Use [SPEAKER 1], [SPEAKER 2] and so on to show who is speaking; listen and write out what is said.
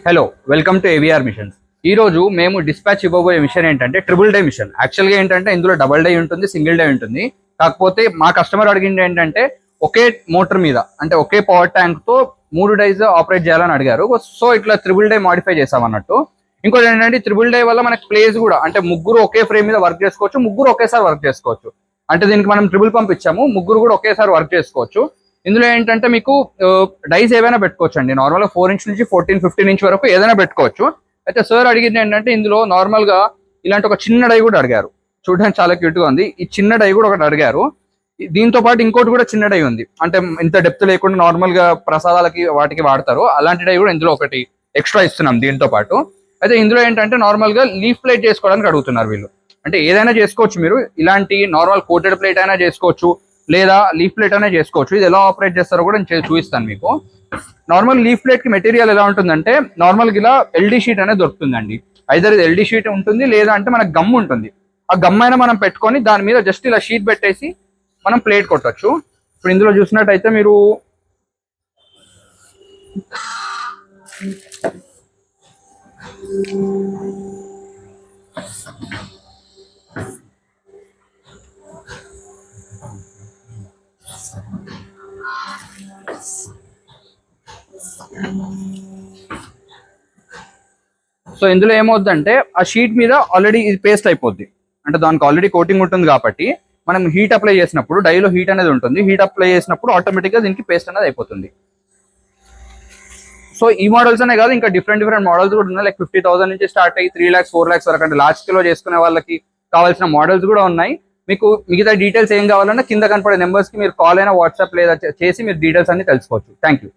[SPEAKER 1] Hello, welcome to AVR machines. ఈ రోజు మేము డిస్పాచ్ ఇవ్వబోయే మిషన్ ఏంటంటే ట్రిపుల్ డై మిషన్. యాక్చువల్గా ఏంటంటే ఇందులో డబుల్ డై ఉంటుంది, సింగిల్ డై ఉంటుంది. కాకపోతే మా కస్టమర్ అడిగింది ఏంటంటే ఒకే మోటార్ మీద అంటే ఒకే పవర్ ట్యాంక్ తో 3 డైస్ ఆపరేట్ చేయాలని అడిగారు. సో ఇట్లా ట్రిపుల్ డై మాడిఫై చేసాం అన్నట్టు. ఇంకోటి ఏంటంటే ట్రిపుల్ డై వల్ల మనకి ప్లేస్ కూడా అంటే ముగ్గురు ఒకే ఫ్రేమ్ మీద వర్క్ చేసుకోవచ్చు, ముగ్గురు ఒకేసారి వర్క్ చేసుకోవచ్చు. అంటే దీనికి మనం ట్రిపుల్ పంప్ ఇచ్చాము, ముగ్గురు కూడా ఒకేసారి వర్క్ చేసుకోవచ్చు. ఇందులో ఏంటంటే మీకు డైస్ ఏవైనా పెట్టుకోవచ్చు అండి. నార్మల్గా 4 ఇంచ్ నుంచి 14-15 ఇంచ్ వరకు ఏదైనా పెట్టుకోవచ్చు. అయితే సార్ అడిగింది ఏంటంటే ఇందులో నార్మల్ గా ఇలాంటి ఒక చిన్న డై కూడా అడిగారు. చూడడానికి చాలా క్యూట్ గా ఉంది. ఈ చిన్న డై కూడా ఒకటి అడిగారు. దీంతో పాటు ఇంకోటి కూడా చిన్న డై ఉంది, అంటే ఇంత డెప్త్ లేకుండా నార్మల్ గా ప్రసాదాలకి వాటికి వాడతారు. అలాంటి డై కూడా ఇందులో ఒకటి ఎక్స్ట్రా ఇస్తున్నాం దీంతో పాటు. అయితే ఇందులో ఏంటంటే నార్మల్ గా లీఫ్ ప్లేట్ చేసుకోవడానికి అడుగుతున్నారు వీళ్ళు. అంటే ఏదైనా చేసుకోవచ్చు మీరు, ఇలాంటి నార్మల్ కోటెడ్ ప్లేట్ అయినా చేసుకోవచ్చు, లేదా లీఫ్ ప్లేట్ అనే చేసుకోవచ్చు. ఇది ఎలా ఆపరేట్ చేస్తారో కూడా నేను చూపిస్తాను మీకు. నార్మల్ లీఫ్ ప్లేట్ కి మెటీరియల్ ఎలా ఉంటుందంటే నార్మల్ గా ఇలా ఎల్డీ షీట్ అనేది దొరుకుతుందండి. ఐదర్ ఇది ఎల్డీ షీట్ ఉంటుంది, లేదా అంటే మనకు గమ్ ఉంటుంది. ఆ గమ్ అయినా మనం పెట్టుకొని దాని మీద జస్ట్ ఇలా షీట్ పెట్టేసి మనం ప్లేట్ కొట్టచ్చు. ఇప్పుడు ఇందులో చూసినట్టయితే మీరు సో ఇందులో ఏమవుద్దంటే ఆ షీట్ మీద ఆల్రెడీ ఇది పేస్ట్ అయిపోద్ది. అంటే దానికి ఆల్రెడీ కోటింగ్ ఉంటుంది కాబట్టి మనం హీట్ అప్లై చేసినప్పుడు డైలో హీట్ అనేది ఉంటుంది. హీట్ అప్లై చేసినప్పుడు ఆటోమేటిక్గా దీనికి పేస్ట్ అనేది అయిపోతుంది. సో ఈ మోడల్స్ అనే కాదు, ఇంకా డిఫరెంట్ మోడల్స్ కూడా ఉన్నాయి. లైక్ 50,000 నుంచి స్టార్ట్ అయ్యి 3 lakhs 4 lakhs వరకు అంటే లార్జ్ స్కేల్లో చేసుకునే వాళ్ళకి కావాల్సిన మోడల్స్ కూడా ఉన్నాయి. మీకు మిగతా డీటెయిల్స్ ఏం కావాలన్నా కింద కనపడే నెంబర్స్కి మీరు కాల్ అయినా వాట్సాప్ లేదా చేసి మీరు డీటెయిల్స్ అన్ని తెలుసుకోవచ్చు. Thank you.